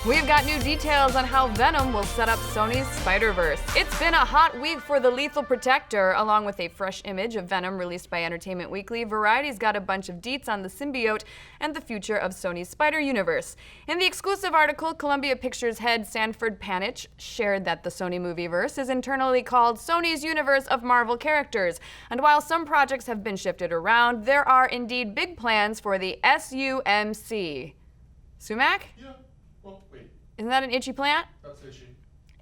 We've got new details on how Venom will set up Sony's SpiderVerse. It's been a hot week for the Lethal Protector. Along with a fresh image of Venom released by Entertainment Weekly, Variety's got a bunch of deets on the symbiote and the future of Sony's Spider-Universe. In the exclusive article, Columbia Pictures head Sanford Panitch shared that the Sony Movieverse is internally called Sony's Universe of Marvel Characters. And while some projects have been shifted around, there are indeed big plans for the SUMC. Sumac? Yeah. Well, wait. Isn't that an itchy plant? That's itchy.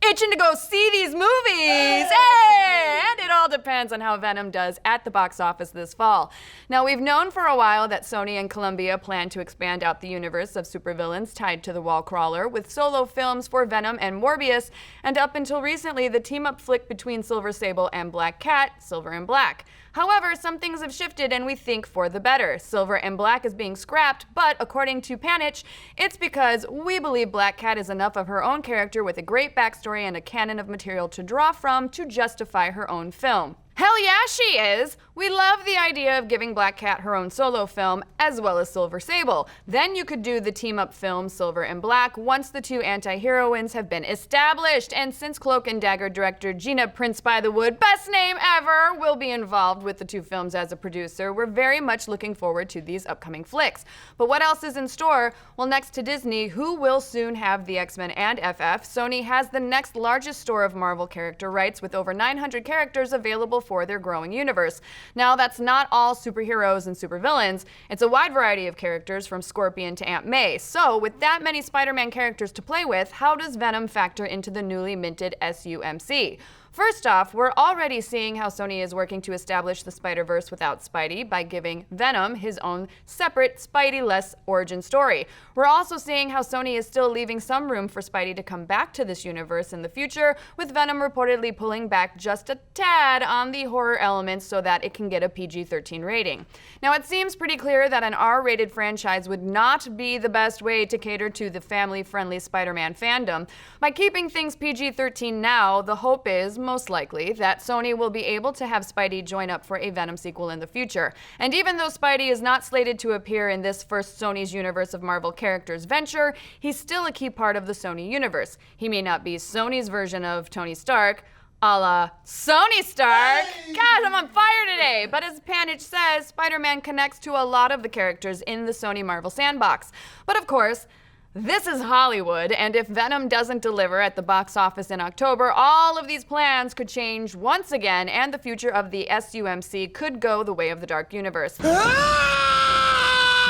Itching to go see these movies! Hey! And it all depends on how Venom does at the box office this fall. Now, we've known for a while that Sony and Columbia plan to expand out the universe of supervillains tied to the wall crawler with solo films for Venom and Morbius, and up until recently, the team-up flick between Silver Sable and Black Cat, Silver and Black. However, some things have shifted and we think for the better. Silver and Black is being scrapped, but according to Panitch, it's because we believe Black Cat is enough of her own character with a great backstory and a canon of material to draw from to justify her own film. Hell yeah, she is! We love the idea of giving Black Cat her own solo film, as well as Silver Sable. Then you could do the team-up film Silver and Black once the two anti-heroines have been established. And since Cloak and Dagger director Gina Prince-Bythewood, best name ever, will be involved with the two films as a producer, we're very much looking forward to these upcoming flicks. But what else is in store? Well, next to Disney, who will soon have the X-Men and FF, Sony has the next largest store of Marvel character rights with over 900 characters available for their growing universe. Now, that's not all superheroes and supervillains. It's a wide variety of characters from Scorpion to Aunt May. So, with that many Spider-Man characters to play with, how does Venom factor into the newly minted SUMC? First off, we're already seeing how Sony is working to establish the Spider-Verse without Spidey by giving Venom his own separate Spidey-less origin story. We're also seeing how Sony is still leaving some room for Spidey to come back to this universe in the future, with Venom reportedly pulling back just a tad on the horror elements so that it can get a PG-13 rating. Now, it seems pretty clear that an R-rated franchise would not be the best way to cater to the family-friendly Spider-Man fandom. By keeping things PG-13 now, the hope is, most likely, that Sony will be able to have Spidey join up for a Venom sequel in the future. And even though Spidey is not slated to appear in this first Sony's Universe of Marvel Characters venture, he's still a key part of the Sony universe. He may not be Sony's version of Tony Stark, a la Sony Stark. Hey! God, I'm on fire today! But as Panitch says, Spider-Man connects to a lot of the characters in the Sony Marvel sandbox. But of course, this is Hollywood, and if Venom doesn't deliver at the box office in October, all of these plans could change once again, and the future of the SUMC could go the way of the Dark Universe.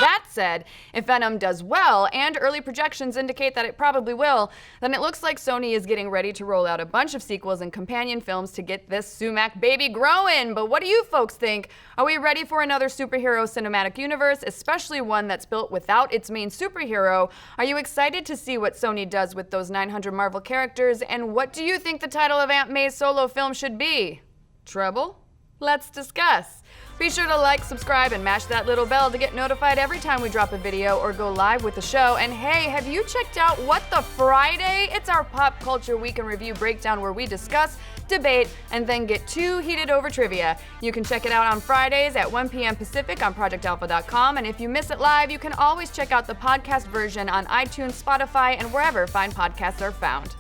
That said, if Venom does well, and early projections indicate that it probably will, then it looks like Sony is getting ready to roll out a bunch of sequels and companion films to get this sumac baby growing. But what do you folks think? Are we ready for another superhero cinematic universe, especially one that's built without its main superhero? Are you excited to see what Sony does with those 900 Marvel characters? And what do you think the title of Aunt May's solo film should be? Trouble? Let's discuss. Be sure to like, subscribe, and mash that little bell to get notified every time we drop a video or go live with the show. And hey, have you checked out What the Friday? It's our pop culture week in review breakdown where we discuss, debate, and then get too heated over trivia. You can check it out on Fridays at 1 p.m. Pacific on ProjectAlpha.com. And if you miss it live, you can always check out the podcast version on iTunes, Spotify, and wherever fine podcasts are found.